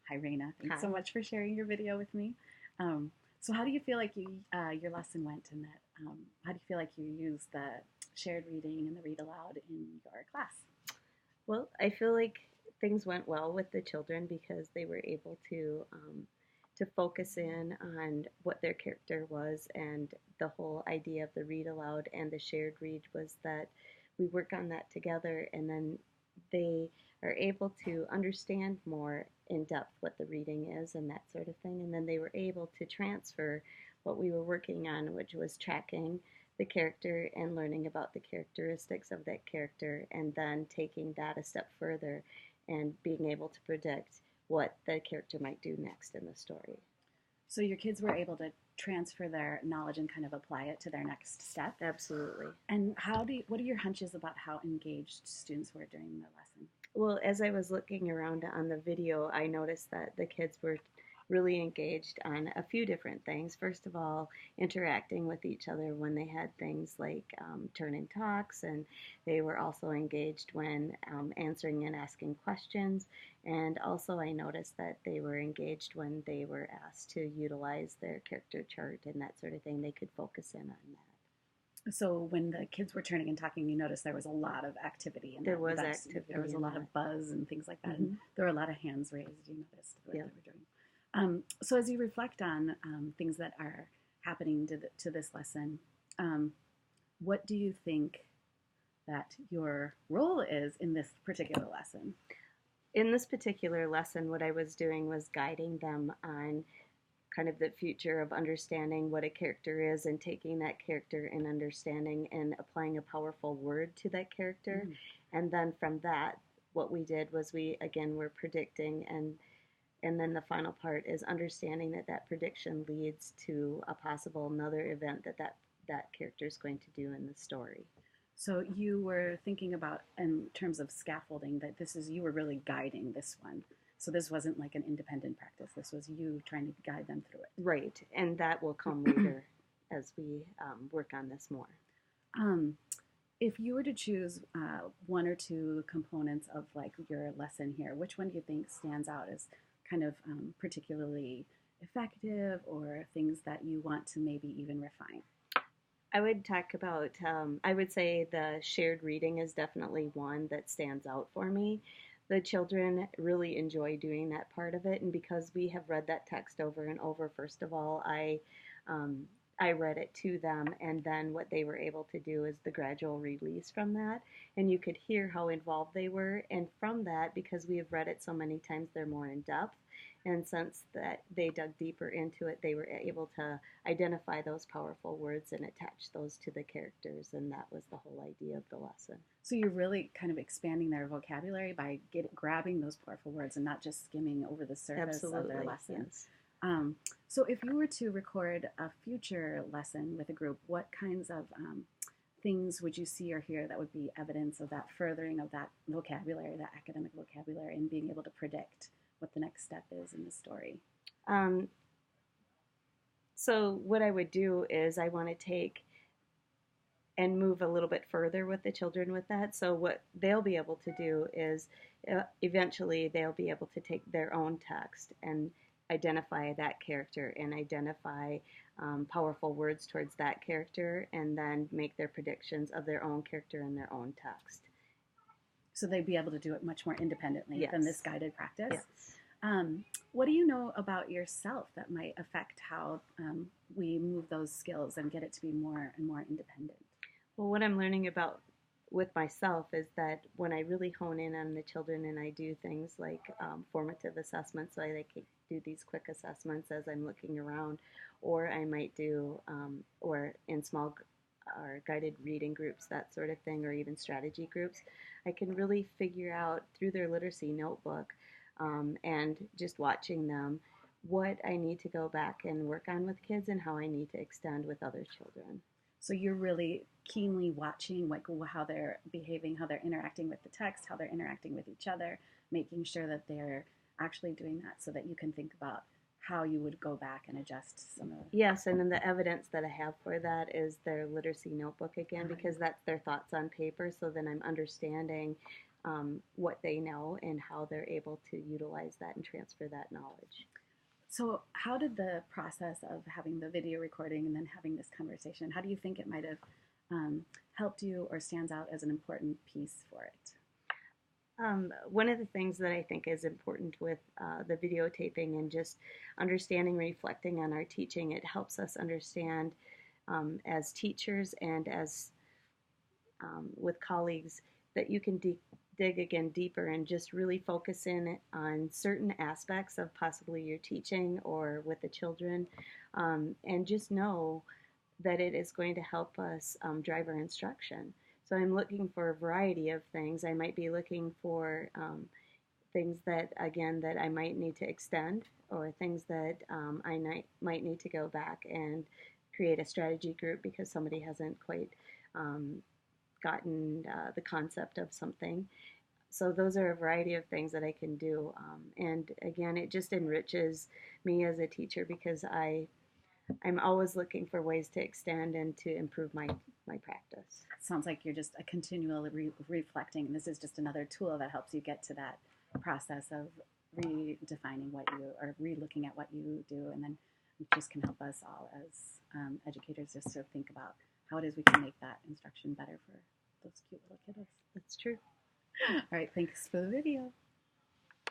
Hi, Raina. Thanks so Hi. much for sharing your video with me. So, how do you feel like your lesson went in that? How do you feel like you used the shared reading and the read aloud in your class? Well, I feel like things went well with the children because they were able to focus in on what their character was, and the whole idea of the read aloud and the shared read was that we work on that together, and then they are able to understand more in depth what the reading is and that sort of thing, and then they were able to transfer what we were working on, which was tracking the character and learning about the characteristics of that character, and then taking that a step further and being able to predict what the character might do next in the story. So, your kids were able to transfer their knowledge and kind of apply it to their next step. Absolutely. And what are your hunches about how engaged students were during the lesson? Well, as I was looking around on the video, I noticed that the kids were really engaged on a few different things. First of all, interacting with each other when they had things like turn and talks, and they were also engaged when answering and asking questions. And also, I noticed that they were engaged when they were asked to utilize their character chart and that sort of thing. They could focus in on that. So, when the kids were turning and talking, you noticed there was a lot of activity in There that. was There was activity a in lot that. of buzz and things like that, and Mm-hmm. there were a lot of hands raised. You noticed what Yeah. they were doing. So, as you reflect on things that are happening to this lesson, um, what do you think that your role is in this particular lesson? In this particular lesson, what I was doing was guiding them on kind of the future of understanding what a character is, and taking that character and understanding and applying a powerful word to that character. Mm. And then from that, what we did was we again were predicting, and then the final part is understanding that that prediction leads to a possible another event that character is going to do in the story. So you were thinking about in terms of scaffolding that you were really guiding this one. So this wasn't like an independent practice. This was you trying to guide them through it. Right, and that will come later as we work on this more. Um, if you were to choose one or two components of like your lesson here, which one do you think stands out as kind of particularly effective, or things that you want to maybe even refine? I would talk about, I would say the shared reading is definitely one that stands out for me. The children really enjoy doing that part of it, and because we have read that text over and over, first of all, um, I read it to them, and then what they were able to do is the gradual release from that, and you could hear how involved they were, and from that, because we have read it so many times, they're more in depth, and since that they dug deeper into it, they were able to identify those powerful words and attach those to the characters, and that was the whole idea of the lesson. So you're really kind of expanding their vocabulary by grabbing those powerful words and not just skimming over the surface of their Absolutely, lesson. yes. So if you were to record a future lesson with a group, what kinds of things would you see or hear that would be evidence of that furthering of that vocabulary, that academic vocabulary, and being able to predict what the next step is in the story? Um, so what I would do is I want to take and move a little bit further with the children with that. So what they'll be able to do is eventually they'll be able to take their own text and identify that character and identify powerful words towards that character, and then make their predictions of their own character in their own text. So they'd be able to do it much more independently than this Yes. guided practice. Yes. What do you know about yourself that might affect how we move those skills and get it to be more and more independent? Well, what I'm learning about with myself is that when I really hone in on the children and I do things like formative assessments, so I like do these quick assessments as I'm looking around, or I might do, or in small or guided reading groups, that sort of thing, or even strategy groups, I can really figure out through their literacy notebook and just watching them what I need to go back and work on with kids and how I need to extend with other children. So you're really keenly watching like how they're behaving, how they're interacting with the text, how they're interacting with each other, making sure that they're actually doing that so that you can think about how you would go back and adjust some of Yes, and then the evidence that I have for that is their literacy notebook again, because that's their thoughts on paper. So then I'm understanding what they know and how they're able to utilize that and transfer that knowledge. So, how did the process of having the video recording and then having this conversation, how do you think it might have helped you or stands out as an important piece for it? One of the things that I think is important with the videotaping and just understanding, reflecting on our teaching, it helps us understand as teachers and as with colleagues that you can dig again deeper and just really focus in on certain aspects of possibly your teaching or with the children, and just know that it is going to help us drive our instruction. So I'm looking for a variety of things. I might be looking for things that, again, that I might need to extend, or things that might need to go back and create a strategy group because somebody hasn't quite gotten the concept of something. So those are a variety of things that I can do. And again, it just enriches me as a teacher because I'm always looking for ways to extend and to improve my practice. Sounds like you're just a continual reflecting. And this is just another tool that helps you get to that process of redefining what you or re-looking at what you do, and then it just can help us all as educators just to think about how it is we can make that instruction better for those cute little kiddos. That's true. All right, thanks for the video.